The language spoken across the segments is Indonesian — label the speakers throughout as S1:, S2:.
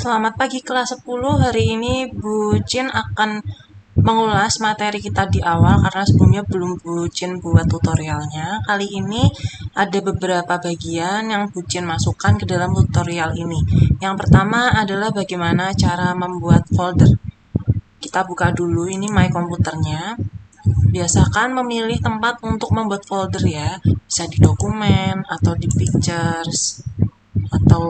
S1: Selamat pagi kelas 10. Hari ini Bu Jin akan mengulas materi kita di awal karena sebelumnya belum Bu Jin buat tutorialnya. Kali ini ada beberapa bagian yang Bu Jin masukkan ke dalam tutorial ini. Yang pertama adalah bagaimana cara membuat folder. Kita buka dulu ini my komputernya. Biasakan memilih tempat untuk membuat folder ya. Bisa di dokumen atau di pictures atau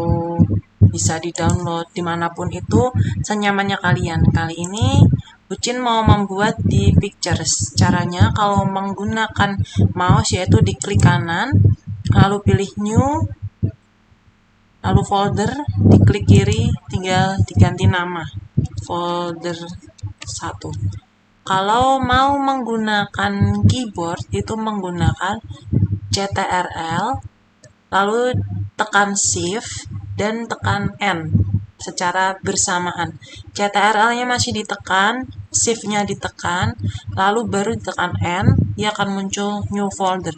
S1: bisa di-download dimanapun itu senyamannya kalian. Kali ini Bu Jin mau membuat di pictures. Caranya kalau menggunakan mouse yaitu diklik kanan, lalu pilih new, lalu folder, diklik kiri, tinggal diganti nama, folder 1. Kalau mau menggunakan keyboard itu menggunakan CTRL, lalu tekan Shift dan tekan N secara bersamaan. CTRL-nya masih ditekan, Shift-nya ditekan, lalu baru ditekan N, dia akan muncul new folder.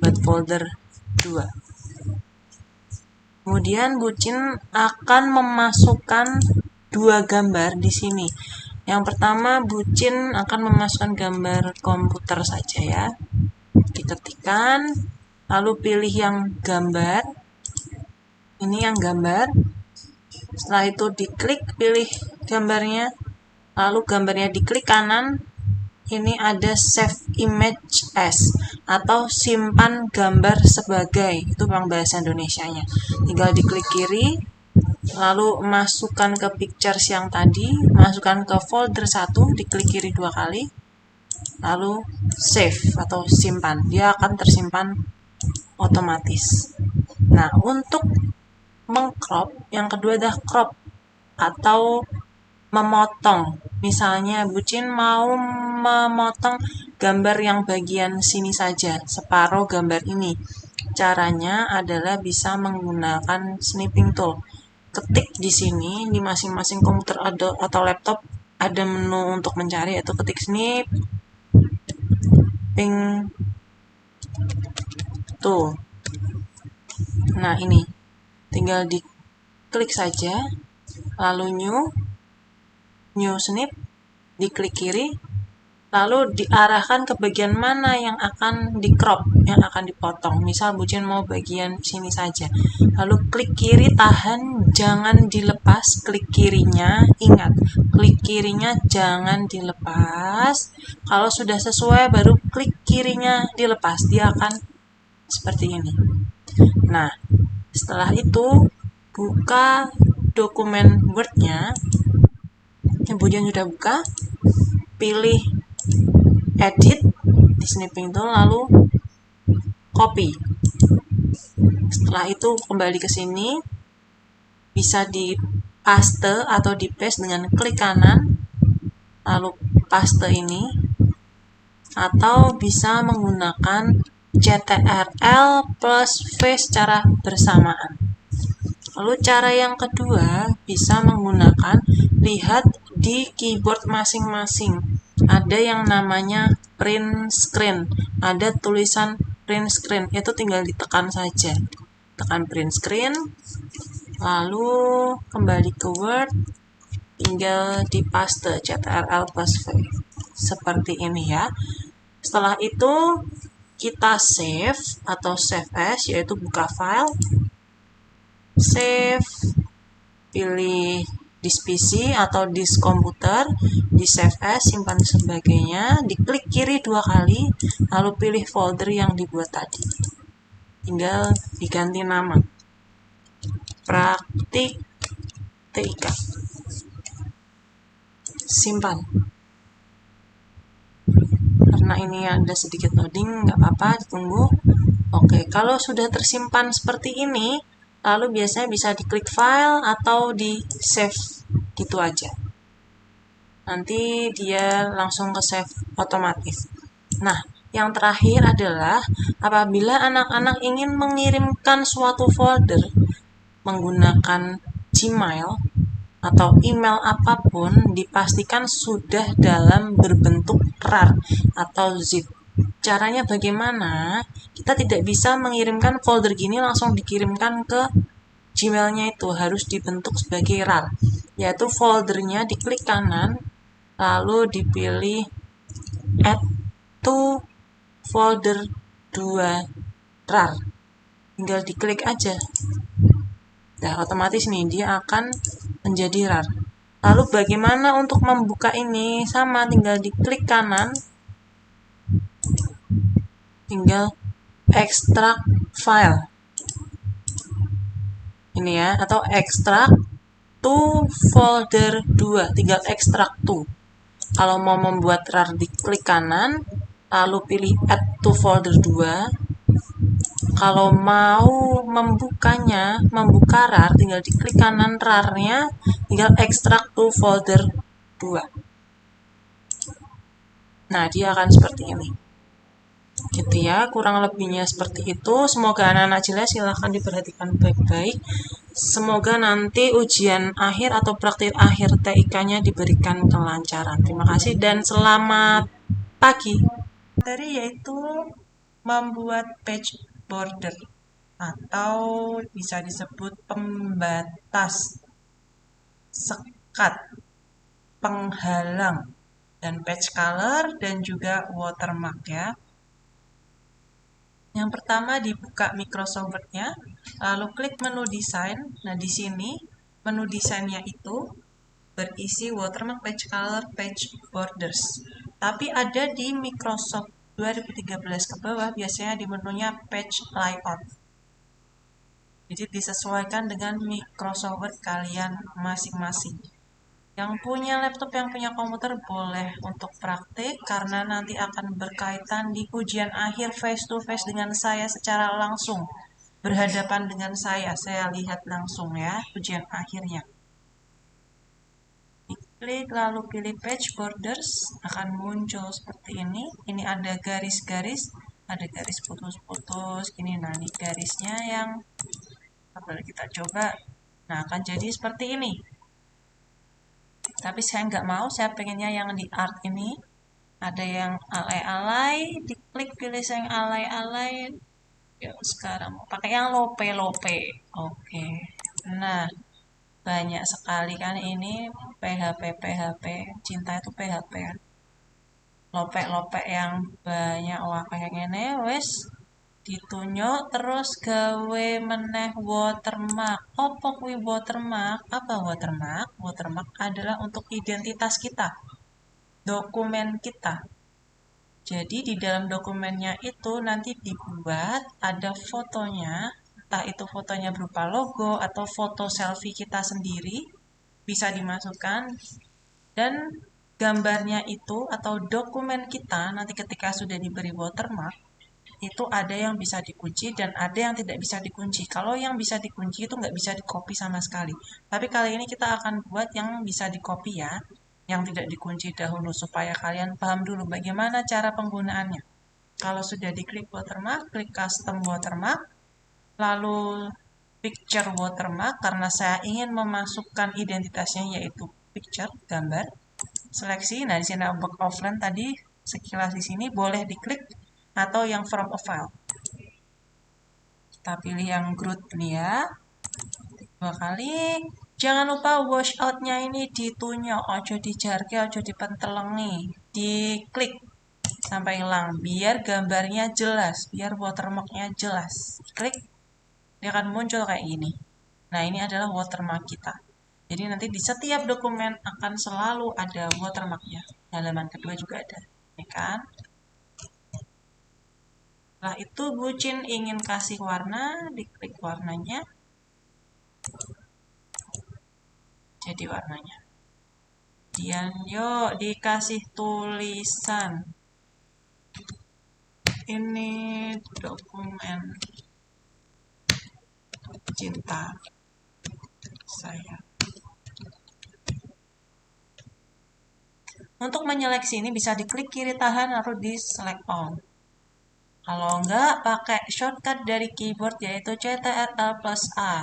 S1: Buat folder 2. Kemudian Bu Jin akan memasukkan 2 gambar di sini. Yang pertama Bu Jin akan memasukkan gambar komputer saja ya. Diketikkan, lalu pilih yang gambar. Ini yang gambar. Setelah itu diklik, pilih gambarnya. Lalu gambarnya diklik kanan. Ini ada save image as atau simpan gambar sebagai. Itu memang bahasa Indonesianya. Tinggal diklik kiri. Lalu masukkan ke pictures yang tadi. Masukkan ke folder 1. Diklik kiri 2 kali. Lalu save atau simpan. Dia akan tersimpan otomatis. Nah, untuk mengcrop, yang kedua adalah crop atau memotong. Misalnya Bu Jin mau memotong gambar yang bagian sini saja, separuh gambar ini. Caranya adalah bisa menggunakan snipping tool. Ketik di sini, di masing-masing komputer atau laptop ada menu untuk mencari, yaitu ketik snipping tool. Nah, ini tinggal diklik saja, lalu new snip, diklik kiri, lalu diarahkan ke bagian mana yang akan di crop, yang akan dipotong. Misal Bu Jin mau bagian sini saja, lalu klik kiri, tahan, jangan dilepas, klik kirinya, ingat, klik kirinya jangan dilepas. Kalau sudah sesuai baru klik kirinya dilepas, dia akan seperti ini. Nah, setelah itu buka dokumen Word-nya. Bu Jin sudah buka, pilih edit di snipping tool, lalu copy. Setelah itu kembali ke sini, bisa di paste atau di paste dengan klik kanan, lalu paste ini, atau bisa menggunakan CTRL plus V secara bersamaan. Lalu cara yang kedua bisa menggunakan lihat di keyboard masing-masing. Ada yang namanya print screen, ada tulisan print screen, itu tinggal ditekan saja. Tekan print screen, lalu kembali ke Word, tinggal di paste CTRL plus V. Seperti ini ya. Setelah itu kita save atau save as, yaitu buka file, save, pilih disk PC atau disk komputer, di save as, simpan sebagainya, diklik kiri 2 kali, lalu pilih folder yang dibuat tadi. Tinggal diganti nama, praktik TIK. Simpan. Karena ini ada sedikit loading, nggak apa-apa, ditunggu. Oke, kalau sudah tersimpan seperti ini, lalu biasanya bisa diklik file atau di save gitu aja. Nanti dia langsung ke save otomatis. Nah, yang terakhir adalah apabila anak-anak ingin mengirimkan suatu folder menggunakan Gmail atau email apapun, dipastikan sudah dalam berbentuk RAR atau zip. Caranya bagaimana? Kita tidak bisa mengirimkan folder gini langsung dikirimkan ke Gmailnya itu harus dibentuk sebagai RAR, yaitu foldernya diklik kanan, lalu dipilih add to folder 2 RAR. Tinggal diklik aja. Nah, otomatis nih dia akan menjadi RAR. Lalu bagaimana untuk membuka ini? Sama, tinggal diklik kanan, tinggal extract file. Ini ya, atau extract to folder 2, tinggal extract to. Kalau mau membuat RAR, diklik kanan, lalu pilih add to folder 2. Kalau mau membukanya, membuka RAR, tinggal diklik kanan RAR-nya, tinggal extract to folder 2. Nah, dia akan seperti ini. Gitu ya, kurang lebihnya seperti itu. Semoga anak-anak jelas, silahkan diperhatikan baik-baik. Semoga nanti ujian akhir atau praktik akhir TIK-nya diberikan kelancaran. Terima kasih dan selamat pagi. Materi yaitu membuat page border atau bisa disebut pembatas, sekat, penghalang, dan page color dan juga watermark ya. Yang pertama, dibuka Microsoft Word-nya, lalu klik menu desain. Nah, di sini menu desainnya itu berisi watermark, page color, page borders. Tapi ada di Microsoft 2013 ke bawah, biasanya di menunya page layout. Jadi disesuaikan dengan Microsoft Word kalian masing-masing. Yang punya laptop, yang punya komputer boleh untuk praktik karena nanti akan berkaitan di ujian akhir face to face dengan saya secara langsung. Berhadapan dengan saya lihat langsung ya ujian akhirnya. Diklik lalu pilih page borders, akan muncul seperti ini. Ini ada garis-garis, ada garis putus-putus. Ini nah ini garisnya yang kita coba. Nah, akan jadi seperti ini. Tapi saya nggak mau, saya pengennya yang di art ini. Ada yang alay-alay, diklik pilih yang alay-alay. Yuk, sekarang mau pakai yang lope-lope. Oke. Nah, banyak sekali kan ini PHP. Cinta itu PHP kan. Lope-lope yang banyak. Wah, kayak gini wes ditunjuk terus gawe meneh watermark. Apa kuwi watermark? Apa watermark? Watermark adalah untuk identitas kita, dokumen kita. Jadi di dalam dokumennya itu nanti dibuat ada fotonya, entah itu fotonya berupa logo atau foto selfie kita sendiri, bisa dimasukkan. Dan gambarnya itu atau dokumen kita nanti ketika sudah diberi watermark, itu ada yang bisa dikunci dan ada yang tidak bisa dikunci. Kalau yang bisa dikunci itu nggak bisa di-copy sama sekali. Tapi kali ini kita akan buat yang bisa di-copy ya, yang tidak dikunci dahulu supaya kalian paham dulu bagaimana cara penggunaannya. Kalau sudah diklik watermark, klik custom watermark, lalu picture watermark karena saya ingin memasukkan identitasnya yaitu picture, gambar. Seleksi, nah di sini work offline tadi sekilas di sini boleh diklik atau yang from a file. Kita pilih yang group nih ya. 2 kali. Jangan lupa wash out-nya ini ditunjuk, ojo dijarke, ojo dipentelengi. Diklik sampai hilang biar gambarnya jelas, biar watermark-nya jelas. Klik, dia akan muncul kayak gini. Nah, ini adalah watermark kita. Jadi nanti di setiap dokumen akan selalu ada watermark-nya. Halaman kedua juga ada, ya kan? Setelah itu bucin ingin kasih warna, diklik warnanya. Jadi warnanya. Kemudian yuk dikasih tulisan. Ini dokumen cinta saya. Untuk menyeleksi ini bisa diklik kiri tahan lalu di select all. Kalau enggak, pakai shortcut dari keyboard yaitu CTRL plus A.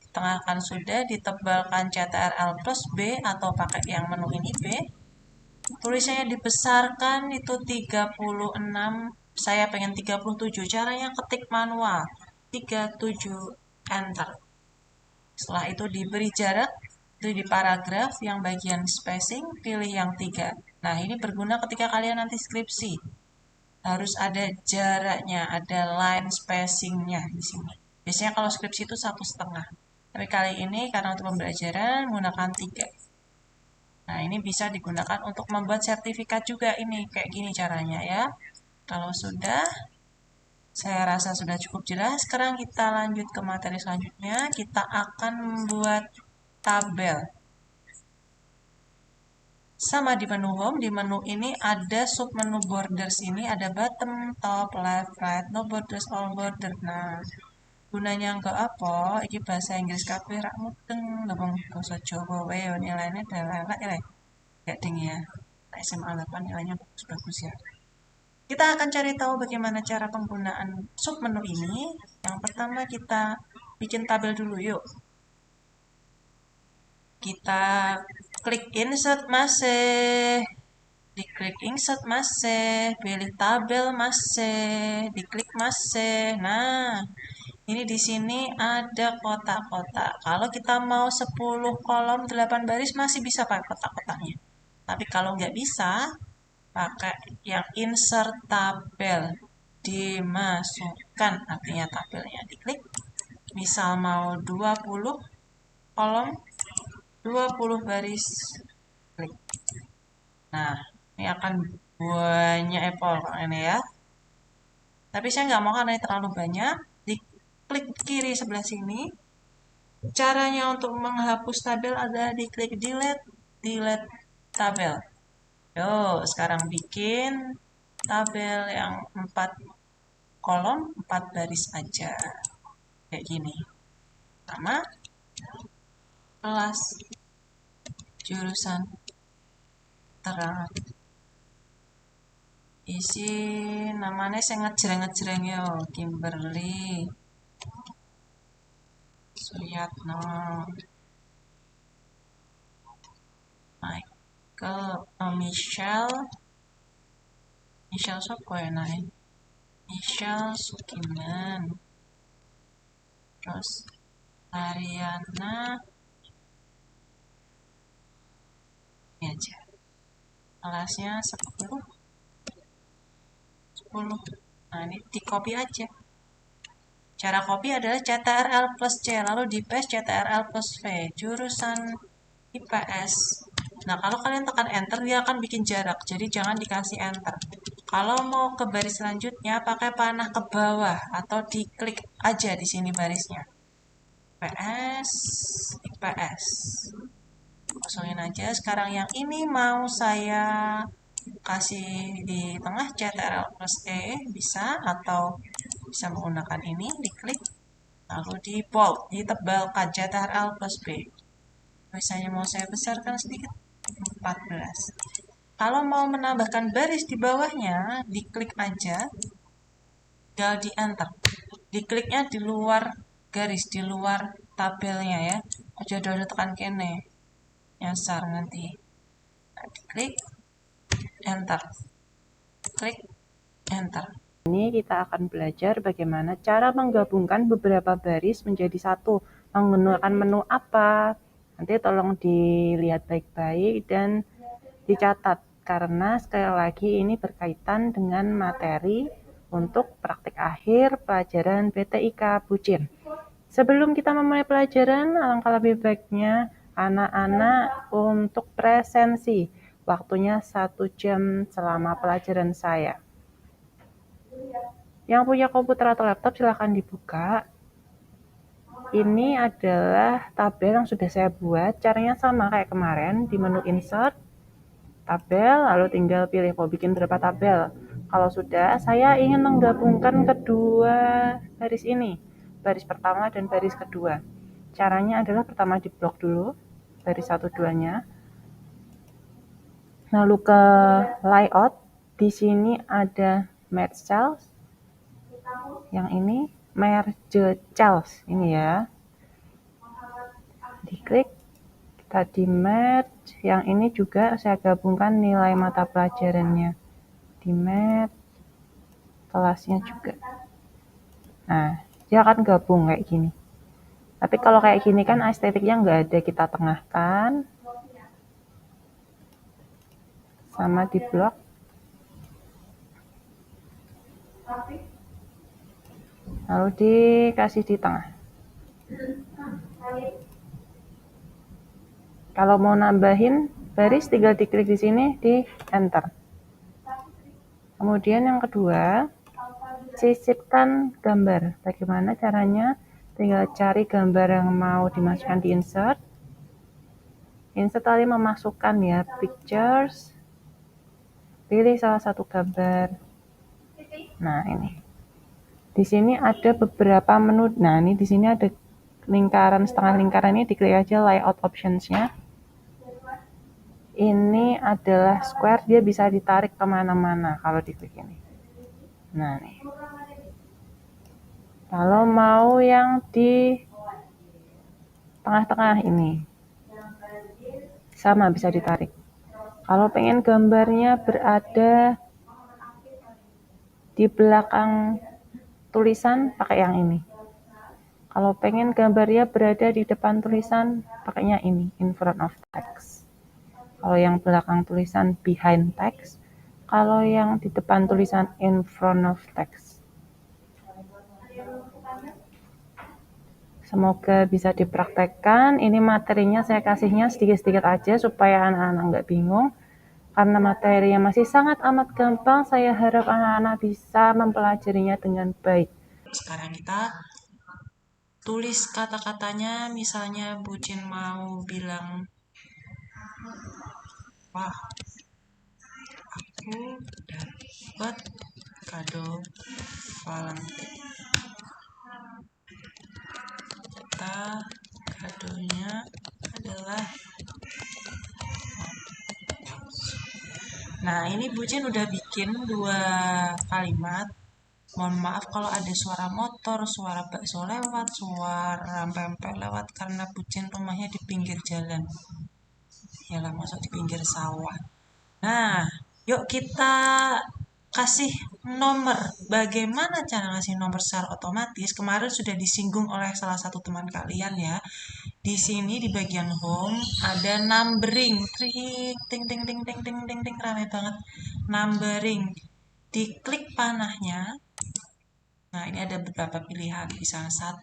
S1: Tengahkan sudah, ditebalkan CTRL plus B atau pakai yang menu ini B. Tulisannya dibesarkan itu 36, saya pengen 37. Caranya ketik manual, 37 enter. Setelah itu diberi jarak, itu di paragraf yang bagian spacing, pilih yang 3. Nah, ini berguna ketika kalian nanti skripsi. Harus ada jaraknya, ada line spacingnya di sini. Biasanya kalau skripsi itu 1,5. Tapi kali ini karena untuk pembelajaran menggunakan 3. Nah, ini bisa digunakan untuk membuat sertifikat juga ini. Kayak gini caranya ya. Kalau sudah, saya rasa sudah cukup jelas. Sekarang kita lanjut ke materi selanjutnya. Kita akan membuat tabel. Sama di menu home, di menu ini ada sub menu borders ini, ada bottom, top, left, right, no borders, all border. Nah, gunanya enggak apa, ini bahasa Inggris kabeh rak mudeng, ngomong basa Jawa wae nilainya elek ya. Gak ding ya. SMA 8 nilainya bagus-bagus ya. Kita akan cari tahu bagaimana cara penggunaan sub menu ini. Yang pertama kita bikin tabel dulu yuk. Kita klik insert masih. Diklik insert masih, pilih tabel masih, diklik masih. Nah, ini di sini ada kotak-kotak. Kalau kita mau 10 kolom 8 baris masih bisa pakai kotak-kotaknya. Tapi kalau nggak bisa, pakai yang insert tabel. Dimasukkan, artinya tabelnya diklik. Misal mau 20 kolom, 20 baris, klik. Nah, ini akan banyak apple ini ya. Tapi saya nggak mau karena ini terlalu banyak. Diklik kiri sebelah sini. Caranya untuk menghapus tabel adalah diklik delete, delete tabel. Yo, sekarang bikin tabel yang 4 kolom, 4 baris aja. Kayak gini. Pertama, kelas jurusan terang. Isi namanya saya ngejreng-ngejreng yo, Kimberly Suyatno, Michael, Michelle siapa ya naik? Michelle Sukiman, terus Ariana, ini aja. Kelasnya 10. Nah, ini di copy aja. Cara copy adalah CTRL plus C, lalu di paste CTRL plus V, jurusan IPS. Nah, kalau kalian tekan enter, dia akan bikin jarak, jadi jangan dikasih enter. Kalau mau ke baris selanjutnya, pakai panah ke bawah, atau diklik aja di sini barisnya. IPS, IPS. Kosongin aja, sekarang yang ini mau saya kasih di tengah CTRL plus E, bisa, atau bisa menggunakan ini, diklik, lalu di bold, ditebalkan CTRL plus B. Misalnya mau saya besarkan sedikit, 14. Kalau mau menambahkan baris di bawahnya, diklik aja, tinggal di enter. Dikliknya di luar garis, di luar tabelnya ya. Aja dulu tekan kene. Nyasar nanti. Nah, diklik, enter. Klik, enter. Ini kita akan belajar bagaimana cara menggabungkan beberapa baris menjadi satu. Menggunakan menu apa? Nanti tolong dilihat baik-baik dan dicatat. Karena sekali lagi ini berkaitan dengan materi untuk praktik akhir pelajaran BTIK Bucin. Sebelum kita memulai pelajaran, alangkah lebih baiknya anak-anak untuk presensi. Waktunya 1 jam selama pelajaran saya. Yang punya komputer atau laptop silahkan dibuka. Ini adalah tabel yang sudah saya buat. Caranya sama kayak kemarin, di menu insert, tabel, lalu tinggal pilih mau bikin berapa tabel. Kalau sudah, saya ingin menggabungkan kedua baris ini, baris pertama dan baris kedua. Caranya adalah pertama di blok dulu, baris 1-2-nya. Lalu ke layout, di sini ada merge cells. Yang ini merge cells, ini ya. Diklik, kita di merge. Yang ini juga saya gabungkan nilai mata pelajarannya. Di match kelasnya juga. Nah, dia akan gabung kayak gini. Tapi kalau kayak gini kan estetiknya nggak ada, kita tengahkan sama di blok. Lalu dikasih di tengah. Kalau mau nambahin baris tinggal diklik di sini, di enter. Kemudian yang kedua, sisipkan gambar. Bagaimana caranya? Tinggal cari gambar yang mau dimasukkan di insert. Insert tadi memasukkan ya, pictures. Pilih salah satu gambar. Nah, ini. Di sini ada beberapa menu. Nah, ini di sini ada lingkaran, setengah lingkaran ini, diklik aja layout options-nya. Ini adalah square, dia bisa ditarik kemana-mana kalau diklik ini. Nah, nih. Kalau mau yang di tengah-tengah ini, sama bisa ditarik. Kalau pengen gambarnya berada di belakang tulisan, pakai yang ini. Kalau pengen gambarnya berada di depan tulisan, pakainya ini, in front of text. Kalau yang belakang tulisan, behind text. Kalau yang di depan tulisan, in front of text. Semoga bisa dipraktekkan. Ini materinya saya kasihnya sedikit-sedikit aja supaya anak-anak nggak bingung. Karena materinya masih sangat amat gampang, saya harap anak-anak bisa mempelajarinya dengan baik. Sekarang kita tulis kata-katanya, misalnya Bucin mau bilang, wah, aku dapat kado Valentine. Kadonya adalah, nah ini Bucin udah bikin 2 kalimat. Mohon maaf kalau ada suara motor, suara bakso lewat, suara pempek lewat, karena Bucin rumahnya di pinggir jalan. Yalah, masuk di pinggir sawah. Nah, yuk kita kasih nomor. Bagaimana cara ngasih nomor secara otomatis? Kemarin sudah disinggung oleh salah satu teman kalian ya. Di sini di bagian home ada numbering. Ting ting ting ting ting ting ting ting, rame banget. Numbering. Diklik panahnya. Nah, ini ada beberapa pilihan. Misalnya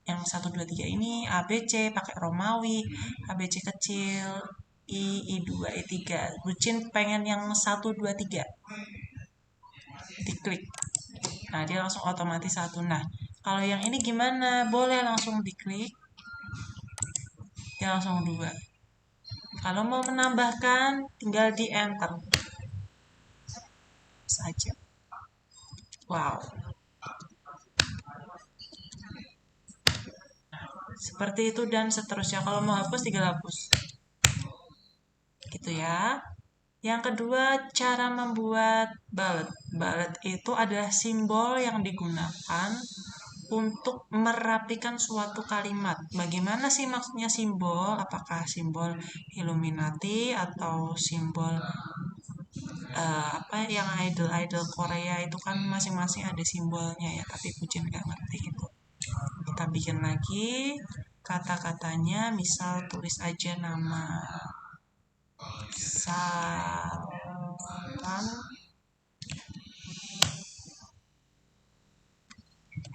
S1: yang 1, 2, 3 ini ABC pakai Romawi, ABC kecil, I2, I3. Bucin pengen yang 1, 2, 3. Diklik. Nah, dia langsung otomatis 1. Nah, kalau yang ini gimana? Boleh langsung diklik. Dia langsung 2. Kalau mau menambahkan, tinggal di enter saja. Wow. Seperti itu dan seterusnya. Kalau mau hapus, tinggal hapus. Gitu ya. Yang kedua, cara membuat bullet. Bullet itu adalah simbol yang digunakan untuk merapikan suatu kalimat. Bagaimana sih maksudnya simbol? Apakah simbol Illuminati atau simbol apa yang idol-idol Korea itu kan masing-masing ada simbolnya ya, tapi Bucin nggak ngerti itu. Kita bikin lagi kata-katanya, misal tulis aja nama Salman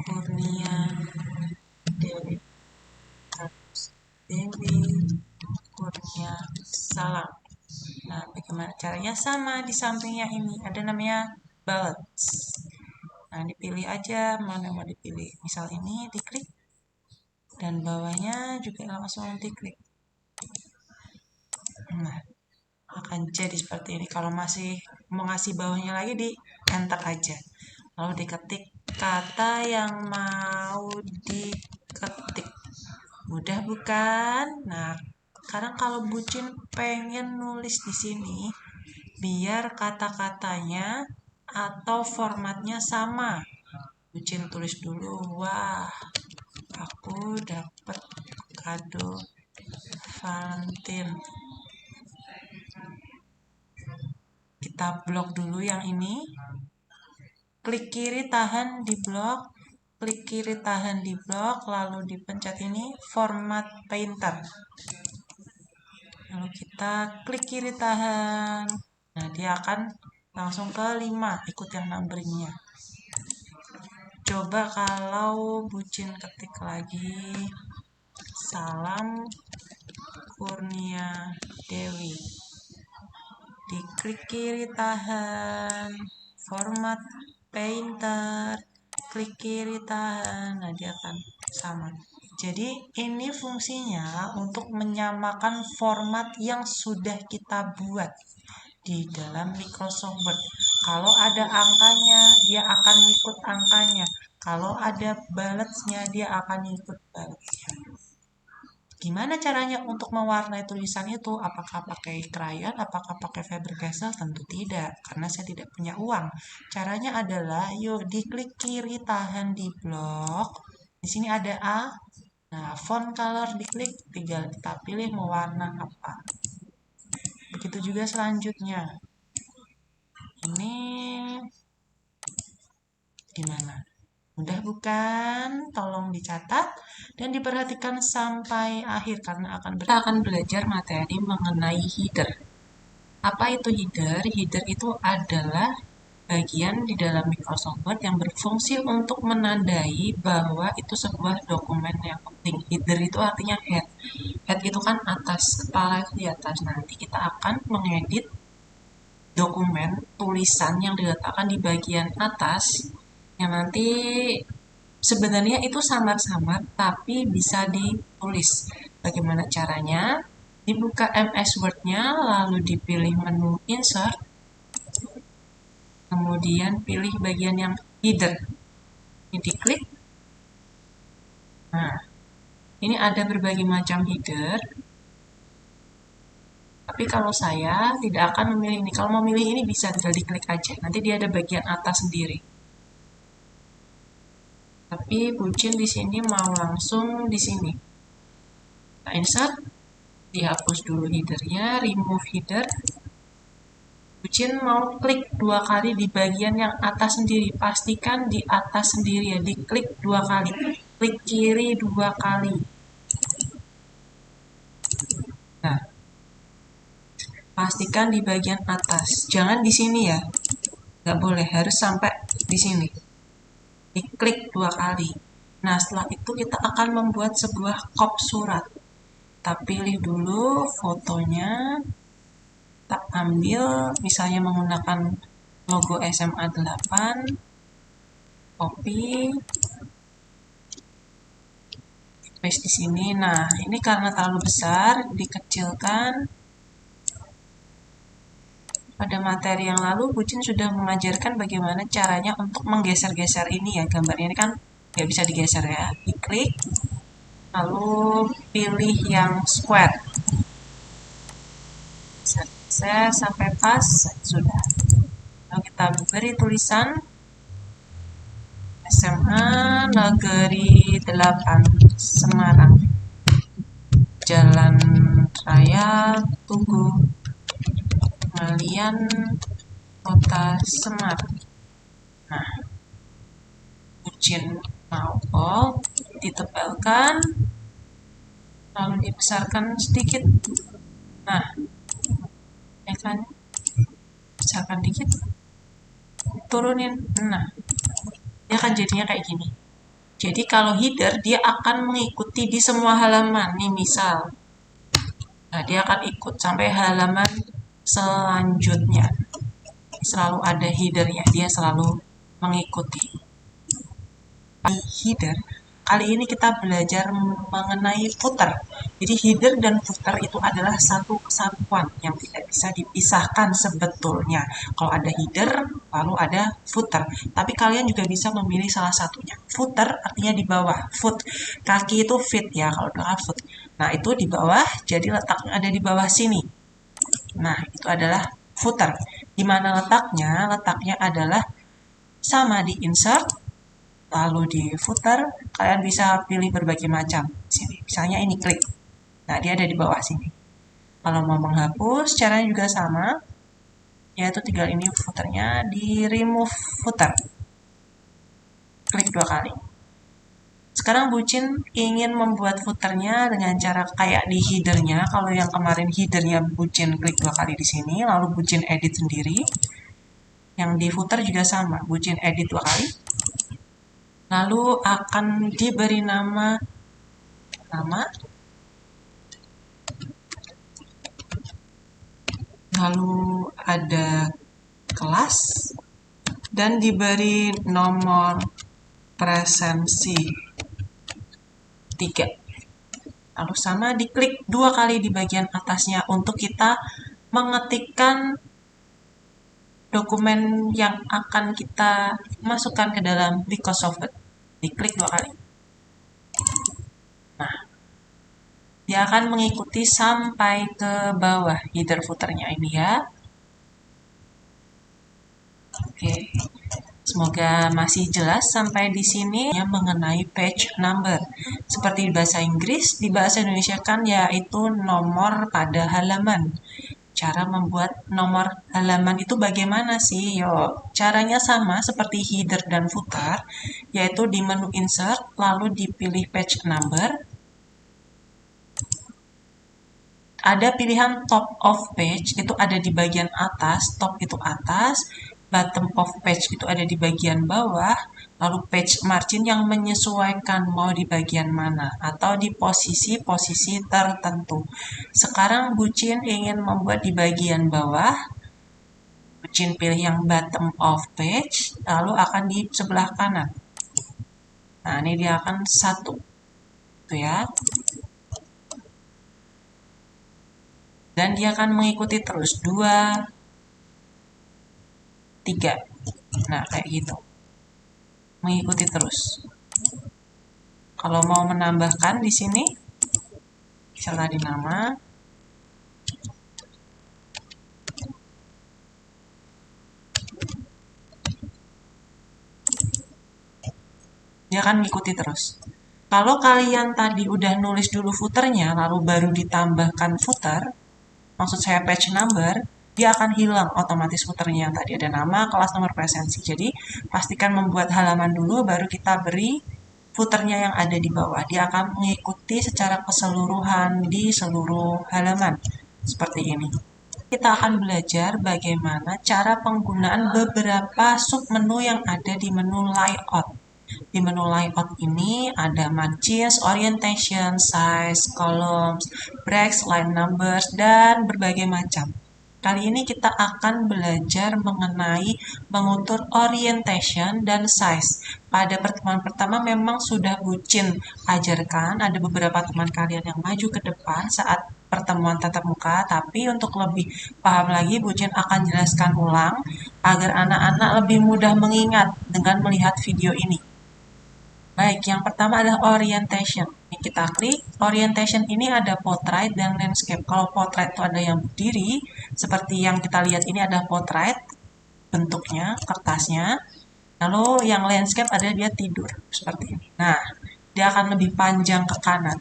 S1: Kurnia Dewi Kurnia Salam. Nah, bagaimana caranya? Sama, di sampingnya ini ada namanya ballots. Nah, dipilih aja mana yang mau dipilih. Misal ini diklik dan bawahnya juga langsung diklik. Nah, akan jadi seperti ini. Kalau masih mau ngasih bawahnya lagi, di enter aja. Lalu diketik kata yang mau diketik. Mudah bukan? Nah, sekarang kalau Bucin pengen nulis di sini, biar kata-katanya atau formatnya sama. Bucin tulis dulu, wah, aku dapat kado Valentine. Kita blok dulu yang ini. Klik kiri tahan di blok, klik kiri tahan di blok, lalu dipencet ini format painter. Lalu kita klik kiri tahan. Nah, dia akan langsung ke 5, ikut yang numberingnya. Coba kalau Bucin ketik lagi Salam Kurnia Dewi. Diklik kiri tahan, format painter, klik kiri tahan. Nah, dia akan sama. Jadi ini fungsinya untuk menyamakan format yang sudah kita buat di dalam Microsoft Word. Kalau ada angkanya, dia akan ikut angkanya. Kalau ada balance-nya, dia akan ikut balance-nya. Gimana caranya untuk mewarnai tulisan itu? Apakah pakai crayon? Apakah pakai Faber-Castell? Tentu tidak, karena saya tidak punya uang. Caranya adalah, yuk diklik kiri tahan di blok. Di sini ada A. Nah, font color diklik, tinggal kita pilih mau warna apa. Begitu juga selanjutnya. Ini gimana? Mudah bukan? Tolong dicatat dan diperhatikan sampai akhir karena kita akan belajar materi mengenai header. Apa itu header? Header itu adalah bagian di dalam Microsoft Word yang berfungsi untuk menandai bahwa itu sebuah dokumen yang penting. Header itu artinya head. Head itu kan atas, kepala itu di atas. Nanti kita akan mengedit dokumen tulisan yang diletakkan di bagian atas yang nanti sebenarnya itu samar-samar tapi bisa ditulis. Bagaimana caranya? Dibuka MS Word-nya, lalu dipilih menu Insert, kemudian pilih bagian yang header. Ini diklik. Nah, ini ada berbagai macam header. Tapi kalau saya tidak akan memilih ini. Kalau mau memilih ini bisa tinggal diklik aja. Nanti dia ada bagian atas sendiri. Tapi Bucin di sini mau langsung di sini. Nah, insert, dihapus dulu headernya, remove header. Bucin mau klik 2 kali di bagian yang atas sendiri. Pastikan di atas sendiri ya, diklik 2 kali. Klik kiri 2 kali. Nah, pastikan di bagian atas. Jangan di sini ya. Nggak boleh, harus sampai di sini. Diklik 2 kali. Nah, setelah itu kita akan membuat sebuah kop surat. Kita pilih dulu fotonya. Kita ambil, misalnya menggunakan logo SMA 8. Copy. Paste di sini. Nah, ini karena terlalu besar, dikecilkan. Pada materi yang lalu, Bucin sudah mengajarkan bagaimana caranya untuk menggeser-geser ini ya. Gambar ini kan nggak bisa digeser ya. Diklik, lalu pilih yang square. Geser sampai pas, sudah. Lalu kita beri tulisan SMA Negeri 8 Semarang. Jalan Raya Tugu Malian, Kota Semarang. Nah, Bucin mau ditebalkan, lalu dibesarkan sedikit. Nah, ya kan, besarkan dikit, turunin. Nah, dia akan jadinya kayak gini. Jadi kalau header dia akan mengikuti di semua halaman. Nih misal, nah dia akan ikut sampai halaman selanjutnya. Selalu ada headernya, dia selalu mengikuti. Header, kali ini kita belajar mengenai footer. Jadi header dan footer itu adalah satu kesatuan yang tidak bisa dipisahkan sebetulnya. Kalau ada header, lalu ada footer. Tapi kalian juga bisa memilih salah satunya. Footer artinya di bawah, foot. Kaki itu feet ya, kalau dengan foot. Nah, itu di bawah, jadi letaknya ada di bawah sini. Nah, itu adalah footer. Di mana letaknya? Letaknya adalah sama di insert, lalu di footer, kalian bisa pilih berbagai macam. Sini, misalnya ini klik. Nah, dia ada di bawah sini. Kalau mau menghapus, caranya juga sama. Yaitu tinggal ini footernya, di remove footer. Klik 2 kali. Sekarang Bucin ingin membuat footernya dengan cara kayak di headernya. Kalau yang kemarin headernya Bucin klik 2 kali di sini, lalu Bucin edit sendiri. Yang di footer juga sama, Bucin edit 2 kali. Lalu akan diberi nama lalu ada kelas dan diberi nomor presensi 3. Lalu sama diklik 2 kali di bagian atasnya untuk kita mengetikkan dokumen yang akan kita masukkan ke dalam Microsoft. Diklik 2 kali. Nah, dia akan mengikuti sampai ke bawah header footernya ini ya. Oke. Semoga masih jelas sampai di sini ya mengenai page number. Seperti di bahasa Inggris, di bahasa Indonesia kan yaitu nomor pada halaman. Cara membuat nomor halaman itu bagaimana sih? Yo, caranya sama seperti header dan footer, yaitu di menu insert, lalu dipilih page number. Ada pilihan top of page, itu ada di bagian atas, top itu atas, bottom of page itu ada di bagian bawah, lalu page margin yang menyesuaikan mau di bagian mana, atau di posisi-posisi tertentu. Sekarang Bucin ingin membuat di bagian bawah, Bucin pilih yang bottom of page, lalu akan di sebelah kanan. Nah, ini dia akan 1. Tuh ya. Dan dia akan mengikuti terus 2, 3. Nah, kayak gitu. Mengikuti terus. Kalau mau menambahkan di sini, misalnya di nama, dia akan mengikuti terus. Kalau kalian tadi udah nulis dulu footernya, lalu baru ditambahkan footer, maksud saya page number, dia akan hilang otomatis footernya yang tadi ada nama, kelas, nomor presensi. Jadi pastikan membuat halaman dulu, baru kita beri footernya yang ada di bawah. Dia akan mengikuti secara keseluruhan di seluruh halaman. Seperti ini. Kita akan belajar bagaimana cara penggunaan beberapa submenu yang ada di menu layout. Di menu layout ini ada margins, orientation, size, columns, breaks, line numbers, dan berbagai macam. Kali ini kita akan belajar mengenai mengukur orientation dan size. Pada pertemuan pertama memang sudah Bucin ajarkan, ada beberapa teman kalian yang maju ke depan saat pertemuan tatap muka, tapi untuk lebih paham lagi Bucin akan jelaskan ulang agar anak-anak lebih mudah mengingat dengan melihat video ini. Baik, yang pertama adalah orientation. Ini kita klik. Orientation ini ada portrait dan landscape. Kalau portrait itu ada yang berdiri, seperti yang kita lihat ini ada portrait, bentuknya, kertasnya. Lalu yang landscape ada dia tidur, seperti ini. Nah, dia akan lebih panjang ke kanan.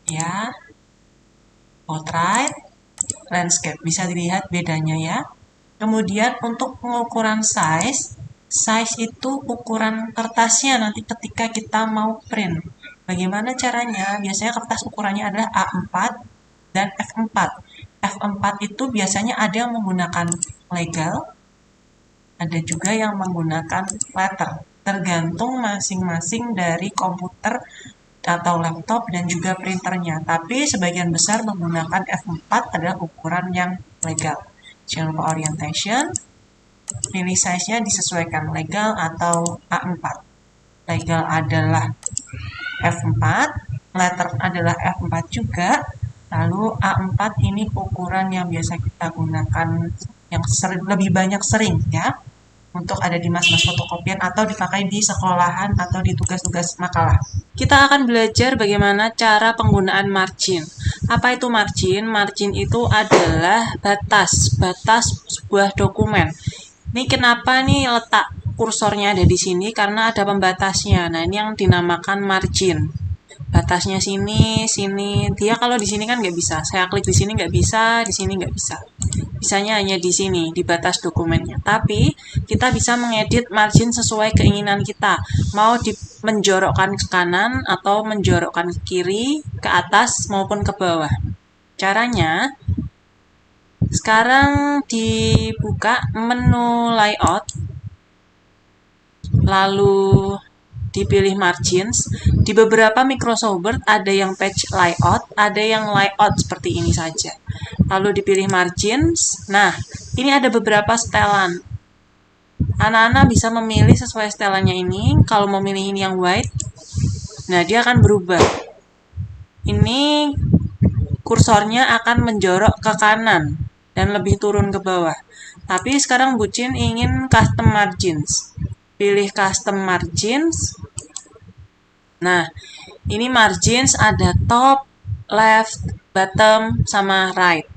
S1: Ya, portrait, landscape. Bisa dilihat bedanya ya. Kemudian untuk pengukuran size itu ukuran kertasnya nanti ketika kita mau print. Bagaimana caranya? Biasanya kertas ukurannya adalah A4 dan F4. F4 itu biasanya ada yang menggunakan legal, ada juga yang menggunakan letter. Tergantung masing-masing dari komputer atau laptop dan juga printernya. Tapi sebagian besar menggunakan F4 adalah ukuran yang legal. Jangan lupa orientation. Pilih size-nya disesuaikan legal atau A4. Legal adalah F4, letter adalah F4 juga. Lalu A4 ini ukuran yang biasa kita gunakan yang lebih banyak sering ya. Untuk ada di mas-mas fotokopian atau dipakai di sekolahan atau di tugas-tugas makalah. Kita akan belajar bagaimana cara penggunaan margin. Apa itu margin? Margin itu adalah batas sebuah dokumen. Ini kenapa nih letak kursornya ada di sini? Karena ada pembatasnya. Nah, ini yang dinamakan margin. Batasnya sini, sini. Dia kalau di sini kan nggak bisa. Saya klik di sini nggak bisa, di sini nggak bisa. bisanya hanya di sini, di batas dokumennya. Tapi kita bisa mengedit margin sesuai keinginan kita. Mau menjorokkan ke kanan atau menjorokkan ke kiri, ke atas maupun ke bawah. Caranya, sekarang dibuka menu layout, lalu dipilih margins. Di beberapa Microsoft Word ada yang page layout, ada yang layout seperti ini saja. Lalu dipilih margins. Nah, ini ada beberapa setelan. Anak-anak bisa memilih sesuai setelannya ini. Kalau mau memilih ini yang white, nah dia akan berubah. Ini kursornya akan menjorok ke kanan dan lebih turun ke bawah. Tapi sekarang Bucin ingin custom margins. Pilih custom margins. Nah, ini margins ada top, left, bottom, sama right.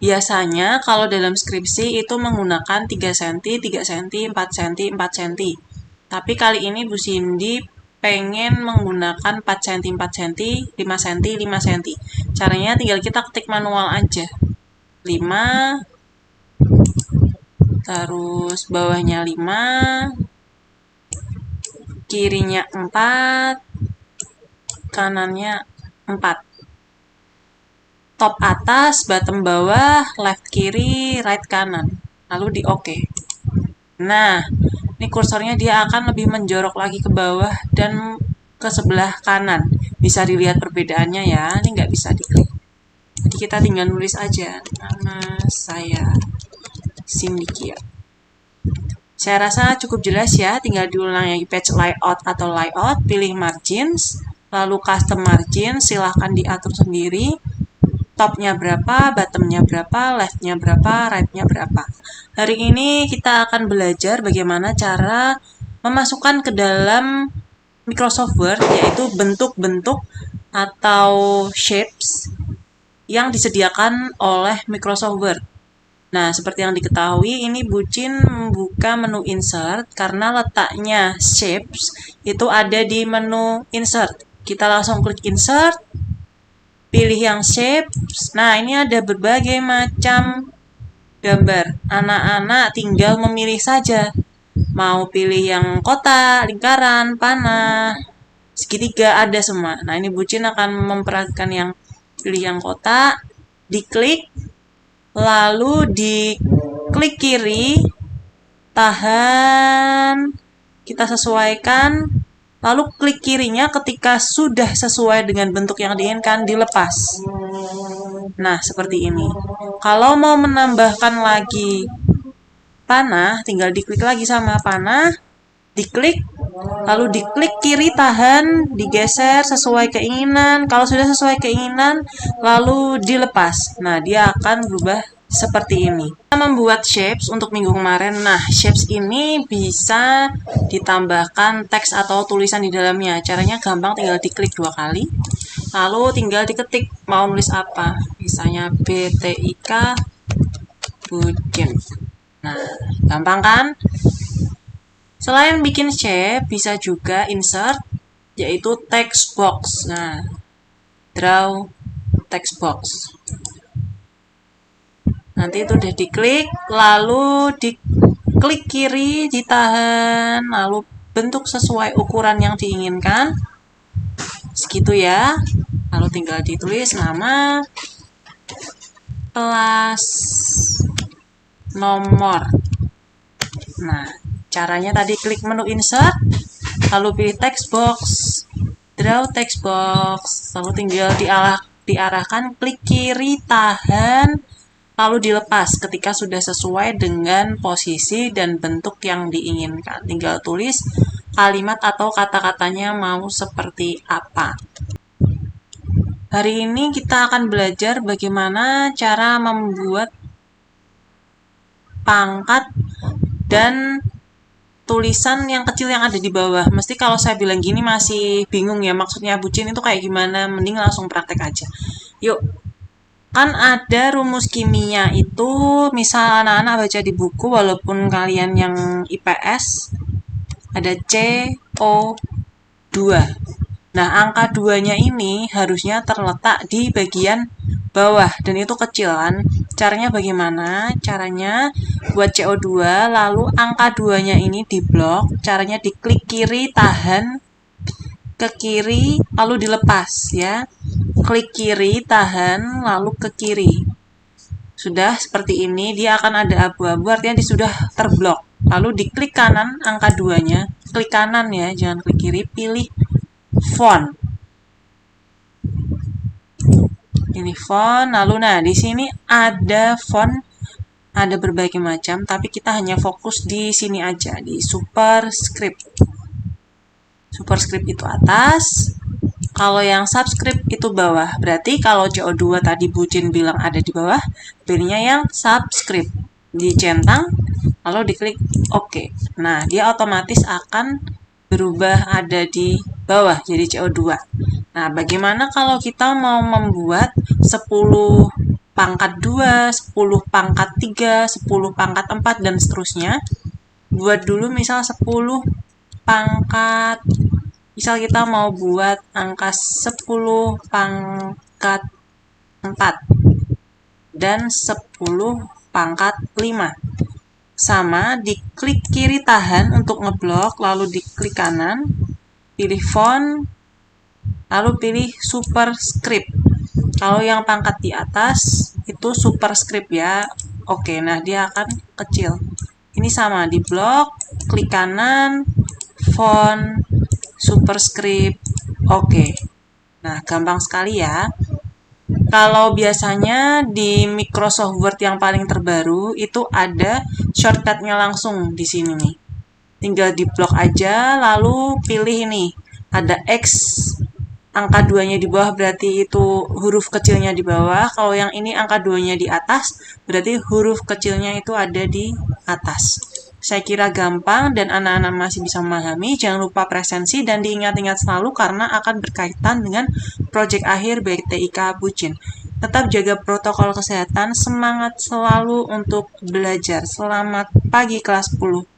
S1: Biasanya kalau dalam skripsi itu menggunakan 3 cm, 3 cm, 4 cm, 4 cm. Tapi kali ini Bu Cindy pengen menggunakan 4 cm, 4 cm, 5 cm, 5 cm. Caranya tinggal kita ketik manual aja. 5, terus bawahnya 5, kirinya 4, kanannya 4. Top atas, bottom bawah, left kiri, right kanan. Lalu di OK. Nah, ini kursornya dia akan lebih menjorok lagi ke bawah dan ke sebelah kanan. Bisa dilihat perbedaannya ya, ini nggak bisa diklik. Jadi kita tinggal nulis aja, nama saya Cindy. Saya rasa cukup jelas ya, tinggal diulang ya, page layout atau layout, pilih margins, lalu custom margin, silahkan diatur sendiri, topnya berapa, bottomnya berapa, leftnya berapa, rightnya berapa. Hari ini kita akan belajar bagaimana cara memasukkan ke dalam Microsoft Word, yaitu bentuk-bentuk atau shapes yang disediakan oleh Microsoft Word. Nah, seperti yang diketahui, ini Bucin membuka menu Insert karena letaknya Shapes itu ada di menu Insert. Kita langsung klik Insert, pilih yang Shapes. Nah, ini ada berbagai macam gambar. Anak-anak tinggal memilih saja. Mau pilih yang kotak, lingkaran, panah, segitiga, ada semua. Nah, ini Bucin akan memperhatikan yang pilih yang kotak, diklik, lalu diklik kiri, tahan, kita sesuaikan, lalu klik kirinya ketika sudah sesuai dengan bentuk yang diinginkan, dilepas. Nah, seperti ini. Kalau mau menambahkan lagi panah, tinggal diklik lagi sama panah, diklik, lalu diklik kiri, tahan, digeser sesuai keinginan. Kalau sudah sesuai keinginan, lalu dilepas. Nah, dia akan berubah seperti ini. Kita membuat shapes untuk minggu kemarin. Nah, shapes ini bisa ditambahkan teks atau tulisan di dalamnya. Caranya gampang, tinggal diklik 2 kali. Lalu tinggal diketik mau nulis apa. Misalnya BTIK Bucin. Nah, gampang kan? Selain bikin shape, bisa juga insert, yaitu text box. Nah, draw text box. Nanti itu udah diklik, lalu diklik kiri, ditahan, lalu bentuk sesuai ukuran yang diinginkan. Segitu ya. Lalu tinggal ditulis nama, kelas, nomor. Nah, caranya tadi klik menu insert, lalu pilih text box, draw text box, lalu tinggal diarahkan klik kiri, tahan, lalu dilepas ketika sudah sesuai dengan posisi dan bentuk yang diinginkan. Tinggal tulis kalimat atau kata-katanya mau seperti apa. Hari ini kita akan belajar bagaimana cara membuat pangkat dan tulisan yang kecil yang ada di bawah. Mesti kalau saya bilang gini masih bingung ya, maksudnya Bucin itu kayak gimana, mending langsung praktek aja. Yuk, kan ada rumus kimia itu, misal anak-anak baca di buku, walaupun kalian yang IPS, ada CO2. Nah, angka 2-nya ini harusnya terletak di bagian bawah dan itu kecil kan. Caranya bagaimana? Caranya buat CO2 lalu angka 2-nya ini diblok. Caranya diklik kiri, tahan ke kiri lalu dilepas ya. Klik kiri, tahan lalu ke kiri. Sudah seperti ini, dia akan ada abu-abu artinya dia sudah terblok. Lalu diklik kanan angka 2-nya, klik kanan ya, jangan klik kiri, pilih font. Ini font, lalu nah di sini ada font, ada berbagai macam, tapi kita hanya fokus di sini aja, di superscript. Superscript itu atas, kalau yang subscript itu bawah. Berarti kalau CO2 tadi Bucin bilang ada di bawah, pilihnya yang subscript. Dicentang, lalu diklik OK. Nah, dia otomatis akan berubah ada di bawah, jadi CO2. Nah, bagaimana kalau kita mau membuat 10 pangkat 2, 10 pangkat 3, 10 pangkat 4, dan seterusnya? Buat dulu misal 10 pangkat, misal kita mau buat angka 10 pangkat 4 dan 10 pangkat 5. Sama, diklik kiri tahan untuk ngeblok, lalu diklik kanan, pilih font, lalu pilih superscript. Kalau yang pangkat di atas itu superscript ya. Oke, nah dia akan kecil. Ini sama, di blok, klik kanan, font, superscript, oke. Nah, gampang sekali ya. Kalau biasanya di Microsoft Word yang paling terbaru itu ada shortcutnya langsung di sini nih. Tinggal di blok aja, lalu pilih ini. Ada X, angka 2-nya di bawah berarti itu huruf kecilnya di bawah. Kalau yang ini angka 2-nya di atas, berarti huruf kecilnya itu ada di atas. Saya kira gampang dan anak-anak masih bisa memahami. Jangan lupa presensi dan diingat-ingat selalu karena akan berkaitan dengan proyek akhir BTIK Bucin. Tetap jaga protokol kesehatan, semangat selalu untuk belajar. Selamat pagi kelas 10.